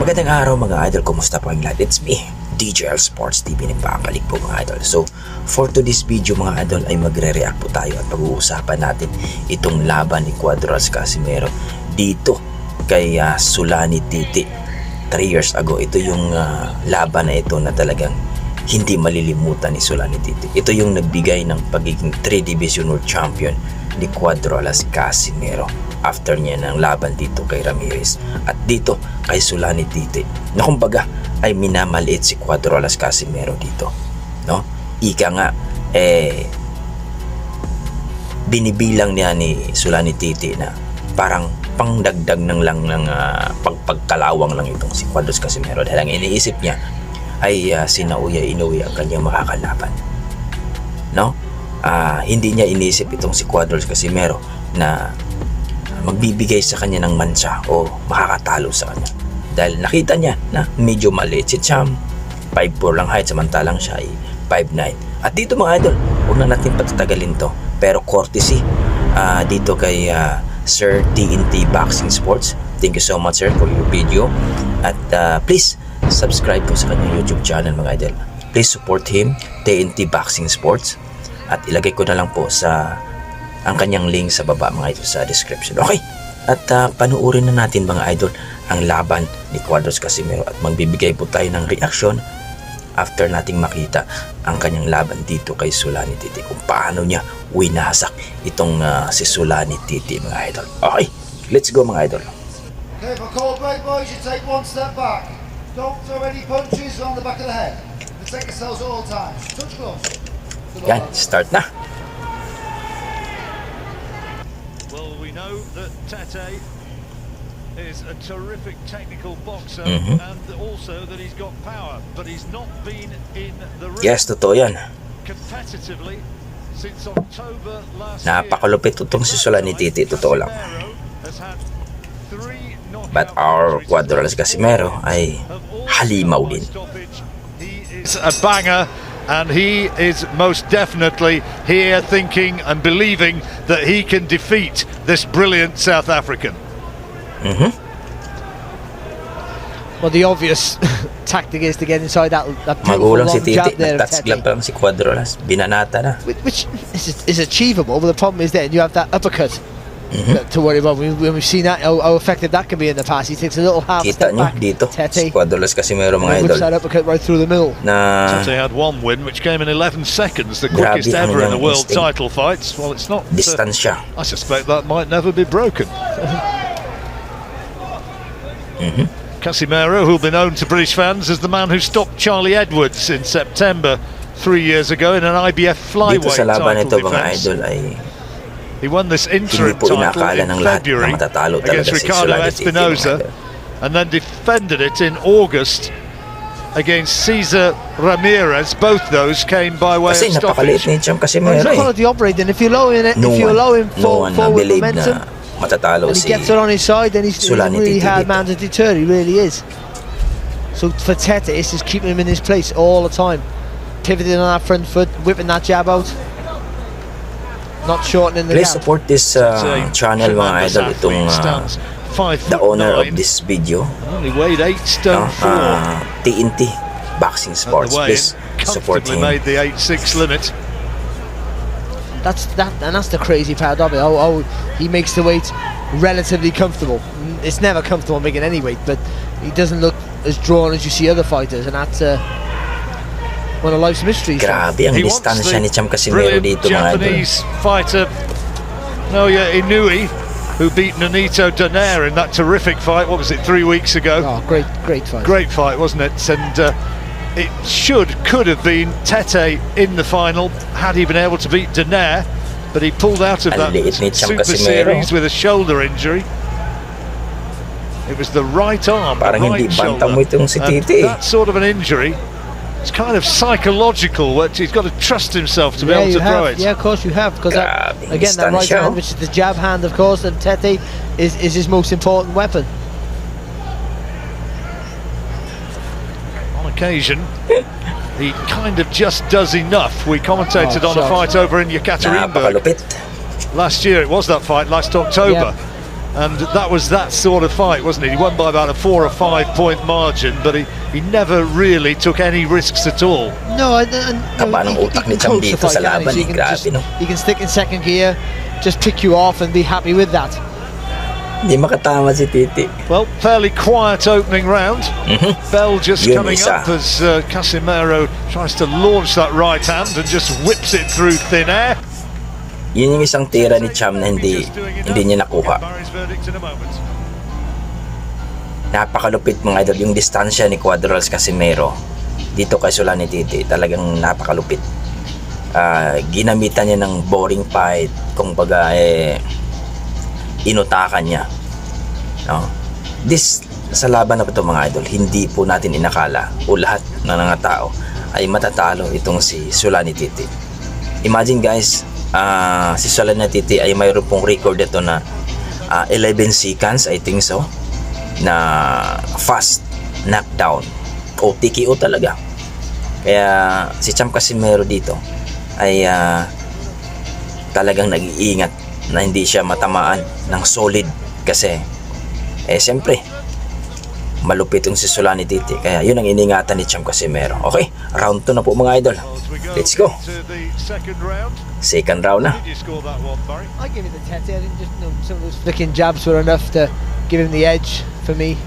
Magandang araw mga idol, kumusta po ang lahat? It's me, DJL Sports TV, nagbabalik po mga idol. So, for today's video mga idol ay magre-react po tayo at pag-uusapan natin itong laban ni CASIMERO dito kay Sulani Titi 3 years ago. Ito yung laban na ito na talagang hindi malilimutan ni Sulani Titi. Ito yung nagbigay ng pagiging 3 Division World Champion ni CASIMERO after niya ng laban dito kay Ramirez at dito kay Sulani Titi na kumbaga ay minamaliit si CASIMERO dito, no? Ika nga binibilang niya ni Sulani Titi na parang pangdagdag ng lang ng pagkalawang lang itong si CASIMERO dahil ang iniisip niya ay si INOUE ang kanyang makakalaban, no? Hindi niya iniisip itong si CASIMERO na magbibigay sa kanya ng mansa o makakatalo sa kanya dahil nakita niya na medyo maliit si Cham, 5'4" lang height samantalang siya ay 5'9". At dito mga idol, huwag na natin patatagalin to, pero courtesy dito kay Sir TNT Boxing Sports. Thank you so much sir for your video at please subscribe po sa kanyang YouTube channel mga idol. Please support him, TNT Boxing Sports, at ilagay ko na lang po ang kanyang link sa baba mga idol sa description. Okay, at panuorin na natin mga idol ang laban ni CASIMERO at magbibigay po tayo ng reaction after nating makita ang kanyang laban dito kay Sulani Titi, kung paano niya winasak itong si Sulani Titi mga idol. Okay, let's go mga idol. Okay, for call break boys, you take one step back. Don't throw any punches on the back of the head. Protect yourselves at all times. Touch gloves. Yan, start na. Well, we know that Tate is a terrific technical boxer and also that he's got power, but he's not been in the ring. Yes, totoo yan. Competitively since October last Napakalupit itong si Sulani Titi, totoo lang. But our CASIMERO ay halimaw din. It's a banger, and he is most definitely here thinking and believing that he can defeat this brilliant South African. Well, the obvious tactic is to get inside that Magulang si long jab Titi, there of nag-touch Tete, lang pa lang si Cuadrolas, binanata na. which is achievable, but the problem is then you have that uppercut to worry about. When we've seen that, how effective that can be in the past. He takes a little half Kita step nyo back, dito, si Tete, CASIMERO mga and idol, whips that uppercut right through the middle. na Tate had one win, which came in 11 seconds, the Grabi quickest ang ever in inyong the world instinct. title fights. Well, it's not. distansya. I suspect that might never be broken. CASIMERO, who'll be known to British fans as the man who stopped Charlie Edwards in September 3 years ago in an IBF flyweight Dito sa laban title nito mga defense. idol ay He won this hindi interim po title inakala in ng lahat na February matatalo against talaga si Ricardo Sulani Titi mga Espinosa, idol. and then defended it in August against Cesar Ramirez. Both those came by way Kasi of napakaliit stoppage. ni Cham Well, CASIMERO he's a eh. quality operator, and if you allow him forward believe momentum, na matatalo and he si gets it on his side, then he's a Sulani really Titi hard dito. man to deter. He really is. So for Tete, it's just keeping him in his place all the time, pivoting on that front foot, whipping that jab out, not shortening the Please gap. support this channel mga idol, itong the owner of this video, Only weighed 8 stone 4. TNT Boxing Sports. Please support Comfortably him. made the 8-6 limit. That's the crazy part of it. How he makes the weight relatively comfortable. It's never comfortable making any weight, but he doesn't look as drawn as you see other fighters, and that's one of life's mysteries. Grabe ang He wants distansya ni Cham the CASIMERO brilliant dito mga idol. Japanese fighter INOUE, who beat Nonito Donaire in that terrific fight. What was it, 3 weeks ago? Oh, great fight. Great fight, wasn't it? And it could have been Tate in the final had he been able to beat Donaire, but he pulled out of that Ang liit ni Cham Super CASIMERO. Series with a shoulder injury. It was the right arm, Parang the hindi right bantang shoulder. mo itong si And Titi. that sort of an injury, it's kind of psychological. He's got to trust himself to be able to throw it. Yeah, of course you have, because Grabe, again, that right distansya, hand, which is the jab hand, of course, and Tete is his most important weapon. On occasion, he kind of just does enough. We commentated on a fight over in Yekaterinburg Napakalupit. last year. It was that fight last October. And that was that sort of fight, wasn't it? He won by about a 4 or 5 point margin, but he never really took any risks at all. No, Taba ng utak ni Cham dito sa laban, grabe, no? He can stick in second gear, just pick you off and be happy with that. Hindi makatama si Titi. Well, fairly quiet opening round. Bell just Yun coming isa. up as Casimero tries to launch that right hand and just whips it through thin air. Yun yung isang tira ni Cham na hindi niya nakuha. Barry's verdict in a moment. Napakalupit mga idol yung distansya ni Cuadras Casimero dito kay Sulani Titi, talagang napakalupit. Ginamitan niya ng boring fight, kung baga inutakan niya, no? Sa laban na ito mga idol, hindi po natin inakala o lahat ng mga tao ay matatalo itong si Sulani Titi. Imagine guys, si Sulani Titi ay mayroon pong record ito na 11 seconds, I think so, na fast knockdown o TKO talaga. Kaya si Cham Casimero dito ay talagang nag-iingat na hindi siya matamaan ng solid kasi siyempre malupit yung si Sulani Titi, kaya yun ang iningatan ni Cham Casimero. Okay, round 2 na po mga idol, let's go. Second round na. I give it to Tete. I didn't just know some of those flicking jabs were enough to give him the edge for me.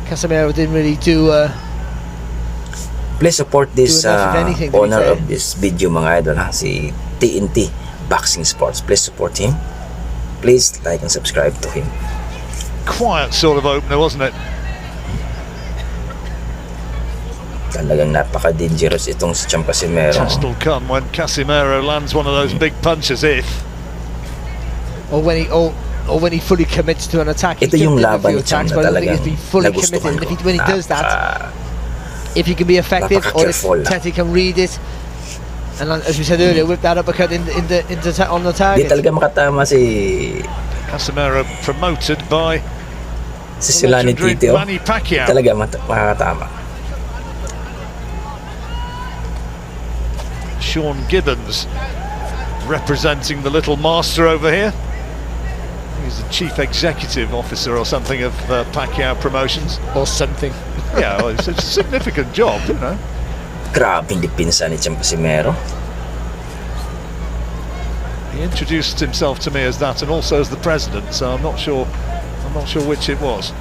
Casimero didn't really do Please support this enough of anything, to be owner fair. of this video mga idol, ha, si TNT Boxing Sports. Please support him. Please like and subscribe to him. Quiet sort of opener, wasn't it? Talagang napaka-dangerous itong si Cham Casimero. Test will come when Casimero lands one of those big punches, if. or when he fully commits to an attack. Ito He's yung jumped in a laban few ni Cham attacks, na but I don't think talagang he's been fully nagustuhan committed. ko. And when he does that, if he can be effective, or if napaka-careful. Tete can read it, and as we said earlier, whip that uppercut on the Di target. talaga makatama si Casimero promoted by Sulani Titi. Manny Pacquiao. Talaga makatama. Sean Gibbons representing the little master over here. He's the chief executive officer or something of Pacquiao Promotions. Or something. Yeah, well, it's a significant job, you know. Grabing dipinsa ni Cham Casimero. He introduced himself to me as that and also as the president, so I'm not sure which it was.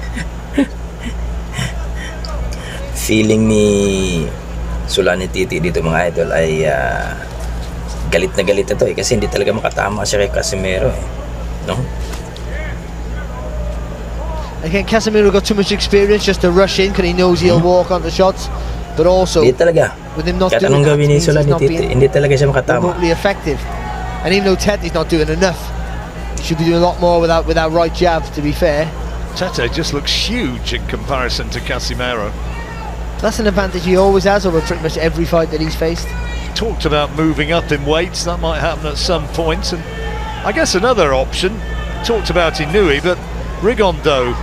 Feeling ni Sulani Titi dito mga idol ay galit na galit ito kasi hindi talaga makatama siya kay Casimero, no? Again, Casimero got too much experience just to rush in because he knows he'll walk on the shots, but also Hindi talaga. with him not Kahit doing anong that, gawin ni means he's Sulani not Titi, being hindi talaga siya makatama. remotely effective. And even though Tete's not doing enough, he should be doing a lot more with that right jab, to be fair. Tete just looks huge in comparison to Casimero. That's an advantage he always has over pretty much every fight that he's faced. Talked about moving up in weights, that might happen at some point, and I guess another option, talked about Inoue, but Rigondo,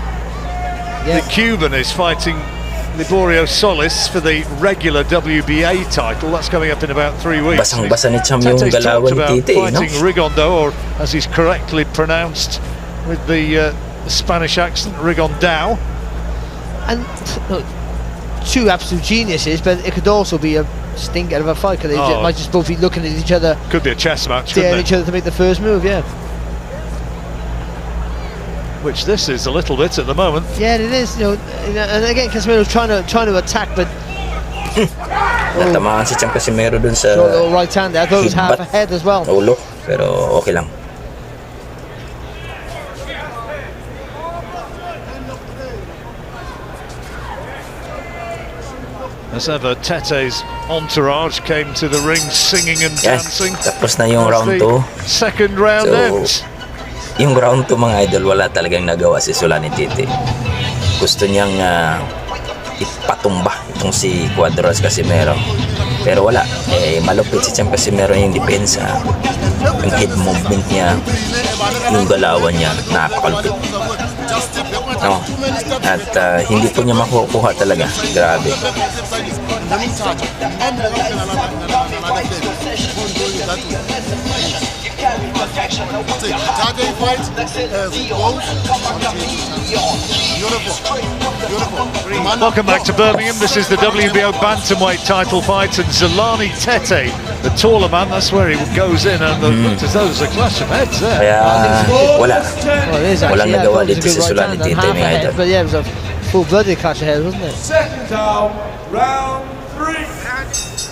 Yeah. the Cuban, is fighting Liborio Solis for the regular WBA title. That's coming up in about 3 weeks. Basang-basa ni Cham yung Tete's galawan talked ni about Titi, no? fighting Rigondo, or as he's correctly pronounced with the Spanish accent, Rigondao. And look, two absolute geniuses, but it could also be a stinker of a fight because they might just both be looking at each other, Could be a chess match, daring couldn't each it? other to make the first move. Yeah, Which this is a little bit at the moment. yeah, it is. You know, and again, Casimero's trying to attack, but Natamaan si Cham Casimero dun sa short little right hand there. I thought it was half headbutt. ahead as well. ulo, pero okay lang. As ever, Tete's entourage came to the ring singing and Yan, dancing. tapos na yung As round the 2. second round So, ends. Yung round 2 mga idol, wala talagang nagawa si Sulani Titi. Gusto niyang ipatumba itong si Cuadras Casimero, pero wala. Malupit si Cham Casimero yung depensa, yung head movement niya, yung galawan niya, napakalupit, no? At hindi po niya makukuha talaga. Grabe. Tade fight, Wolves. Beautiful. Welcome back to Birmingham. This is the WBO bantamweight title fight, and Zolani Tete, the taller man, that's where he goes in, and looked as though there's a clash of heads there. Kaya wala. Well, it is Walang actually, yeah, nagawa it was a dito si good right Sulani hand and Tete, half mga a head, idol. but yeah, it was a full-blooded clash of heads, wasn't it? Second down, round 3.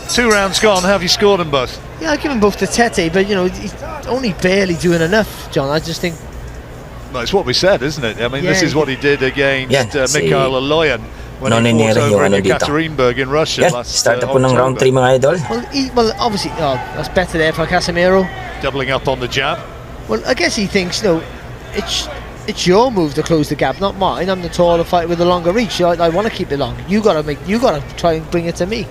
2 rounds gone. How have you scored them both? Yeah, I give him both to Tete, but you know, he's only barely doing enough, John. I just think. Well, it's what we said, isn't it? I mean, this Yeah, is what he did against Yan, si Mikhail Aloyan when he Noninera fought yung over in ano dito. Yekaterinburg in Russia Yan, last start na po ng round 3, October. mga idol. Well, obviously, that's better there for Casimero. Doubling up on the jab. Well, I guess he thinks, you know, it's your move to close the gap, not mine. I'm the taller fighter with the longer reach. I want to keep it long. You gotta try and bring it to me.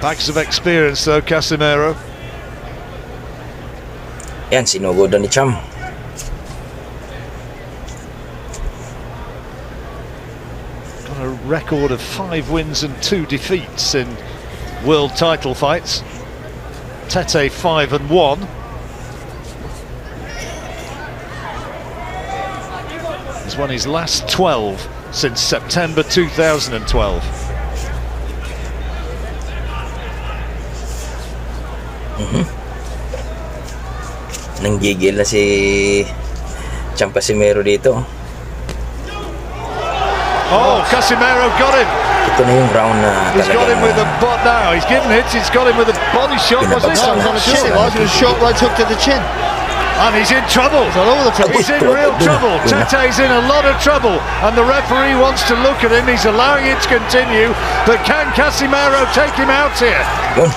Packs of experience though, Casimero. Yan, sinugod ni Cham. Got a record of 5 wins and 2 defeats in world title fights. Tete 5-1. He's won his last 12 since September 2012. Nanggigil na si Cham Casimero dito. Oh, Casimero got him. Ito na yung round na He's got him with a talagang bot now. He's given it. He's got him with a body shot. Was it? Pinabagsak. On the chin, it was. It was a short right hook to the chin. And he's in trouble. He's all over the place. He's in real trouble. Tete's in a lot of trouble, and the referee wants to look at him. He's allowing it to continue, but can Casimero take him out here? Yun,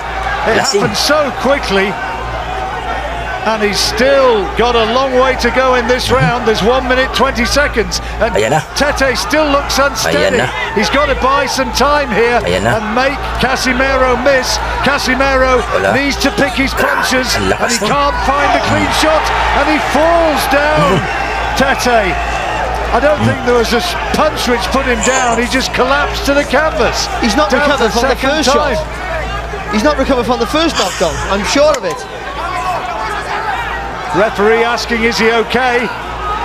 It lasing. happened so quickly, and he's still got a long way to go in this round. There's 1 minute 20 seconds, and Ayan na. Tete still looks unsteady. Ayan na. He's got to buy some time here Ayan na. and make Casimero miss. Casimero Wala. needs to pick his punches, Ang and he lakas nun. can't find a clean shot, and he falls down. Tete, I don't think there was a punch which put him down. He just collapsed to the canvas. He's not Down recovered for from the second first time. shot. He's not recovered from the first knockdown. I'm sure of it. Referee asking, is he okay?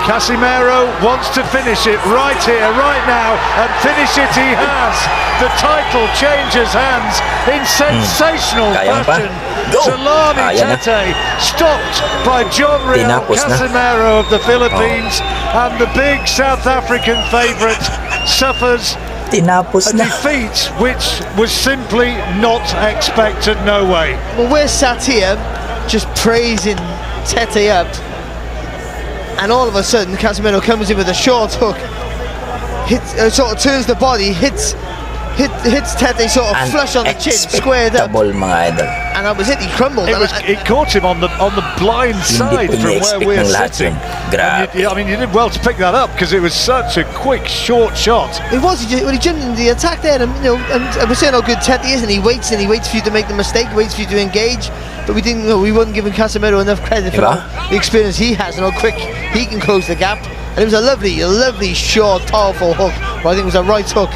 Casimero wants to finish it right here, right now, and finish it he has. The title changes hands in sensational Kaya pa. fashion. Go! Zolani Ayan na. Tete stopped by John Real Tinapos na. Casimero of the Philippines, and the big South African favourite suffers Tinapos a na. defeat which was simply not expected, no way. Well, we're sat here just praising Tete up, and all of a sudden Casimero comes in with a short hook, sort of turns the body, hits Tete sort of flush on the chin, squared up, Unexpectable, mga idol. and that was it. He crumbled. It caught him on the blind side Hindi po from where ni-expect we're ng lahat sitting. yun. Grabe. I mean, you did well to pick that up because it was such a quick, short shot. It was. He jumped in the attack there, and you know, and we're saying how good Tete is, and he waits for you to make the mistake, waits for you to engage. But we didn't. We wasn't giving Casimero enough credit for Diba? the experience he has and how quick he can close the gap. And it was a lovely, short, powerful hook. Well, I think it was a right hook.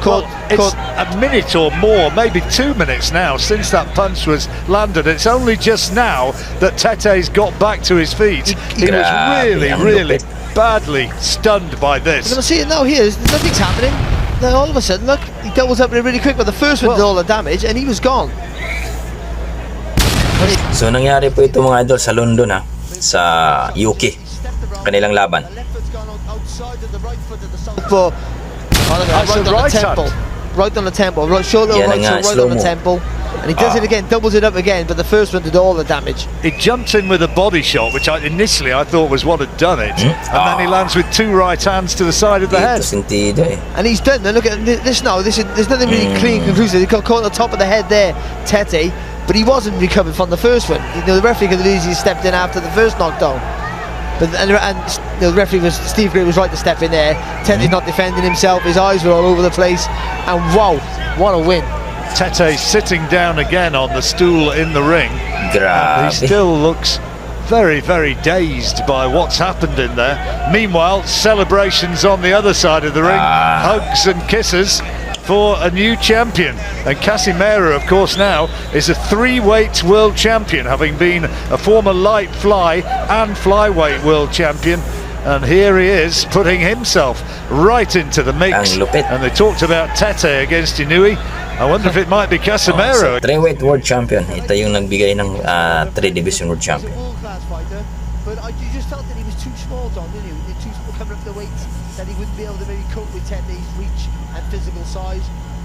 Well, it's a minute or more, maybe 2 minutes now since that punch was landed. It's only just now that Tete's got back to his feet. He was Grabe, ang really lupit. badly stunned by We're this. going to see it now here. Nothing's happening. Then all of a sudden, look, he doubles up really quick, but the first one did all the damage, and he was gone. So nangyari po ito, mga idol, sa London, sa UK, kanilang laban. For That's right the on the right temple, hand. right on the temple, right shoulder, Yan right, na nga, so right on the slow-mo. temple, and he does it again, doubles it up again. But the first one did all the damage. He jumped in with a body shot, which initially I thought was what had done it, and then he lands with 2 right hands to the side of the head. Dito sentido And he's done. Now look at this now. There's nothing really clean, conclusive. He got caught on the top of the head there, Tete, but he wasn't recovered from the first one. You know, the referee could have easily stepped in after the first knockdown. But the referee was Steve Gray was right to step in there. Tete's not defending himself. His eyes were all over the place. And wow, what a win! Tete sitting down again on the stool in the ring. Grabe. He still looks very, very dazed by what's happened in there. Meanwhile, celebrations on the other side of the ring, hugs and kisses. for a new champion. And Casimero, of course, now is a 3-weight world champion, having been a former light fly and flyweight world champion. And here he is, putting himself right into the mix. Ang lupit. And they talked about Tete against INOUE. I wonder if it might be Casimero. 3-weight world champion. Ito yung nagbigay ng 3 division world champion. All-class fighter, but I just felt that he was too small, Don, didn't he? Too small coming up the weights, that he wouldn't be able to maybe cope with Tete's reach and physical size.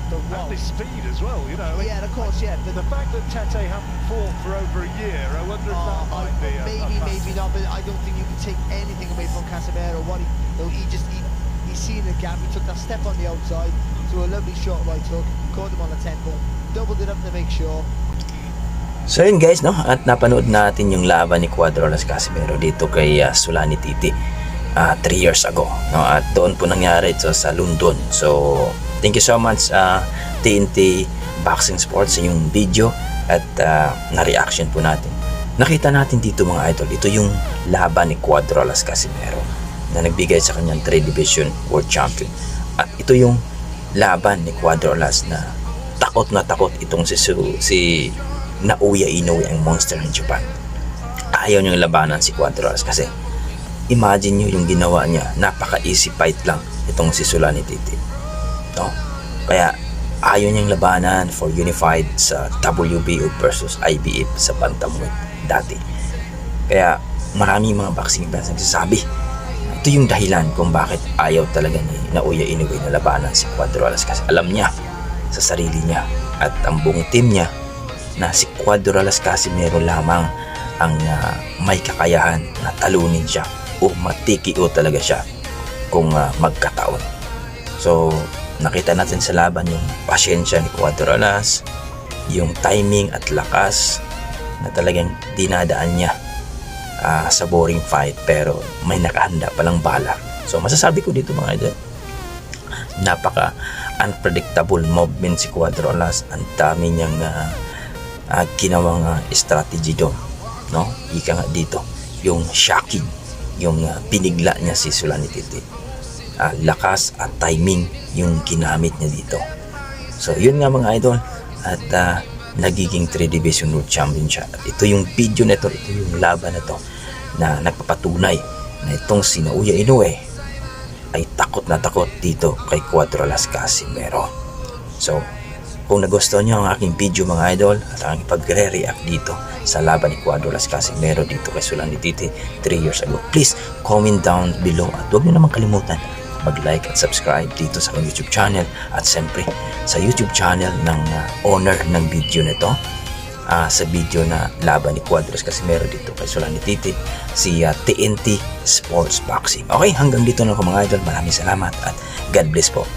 But wow. And his speed as well, you know. Well, yeah, of course, yeah. But The fact that Tete hasn't fought for over a year, I wonder if that might be a maybe not, but I don't think you can take anything away from Casimero. What he's seen a gap. He took that step on the outside, to a lovely short right hook, caught him on the temple, doubled it up to make sure. So yun guys, no? At napanood natin yung laban ni Cuadrolas Casimero dito kay Sulani Titi 3 years ago, no? At doon po nangyari ito sa London. So thank you so much TNT Boxing Sports sa yung video at na-reaction po natin. Nakita natin dito mga idol, ito yung laban ni Cuadrolas Casimero na nagbigay sa kanyang 3 division world champion. At ito yung laban ni Cuadrolas na takot itong si Naoya Inoue, ang monster ng Japan. Ayaw niyang labanan si Cuadrolas kasi imagine nyo yung ginawa niya, napaka easy fight lang itong si Sulani Titi, no? Kaya ayaw niyang labanan for unified sa WBO versus IBF sa bantamweight dati. Kaya marami mga boxing fans nagsasabi ito yung dahilan kung bakit ayaw talaga ni Naoya Inoue na labanan si Cuadrolas, kasi alam niya sa sarili niya at ang buong team niya na si Cuadrolas Casimero lamang ang may kakayahan na talunin siya o ma-TKO talaga siya kung magkataon. So nakita natin sa laban yung pasyensya ni Cuadrolas, yung timing at lakas na talagang dinadaan niya sa boring fight, pero may nakahanda palang bala. So masasabi ko dito mga idol, napaka unpredictable movement si Cuadrolas. Ang dami niyang ginawang strategy doon, no? Ika nga dito yung shocking, yung pinigla niya si Sulani Titi. Lakas at timing yung ginamit niya dito. So yun nga mga idol, at nagiging 3 division world champion siya. At ito yung video na ito yung laban na ito na nagpapatunay na itong si Naoya Inoue ay takot na takot dito kay Cuadrolas Casimero. So kung nagustuhan niyo ang aking video mga idol at ang pagre-react dito sa laban ni Cuadrolas Casimero dito kay Sulani Titi 3 years ago, please comment down below at huwag niyo naman kalimutan mag-like at subscribe dito sa aking YouTube channel, at siyempre sa YouTube channel ng owner ng video nito, sa video na laban ni Cuadrolas Casimero dito kay Sulani Titi, si TNT Sports Boxing. Okay, hanggang dito na ako mga idol. Maraming salamat at God bless po.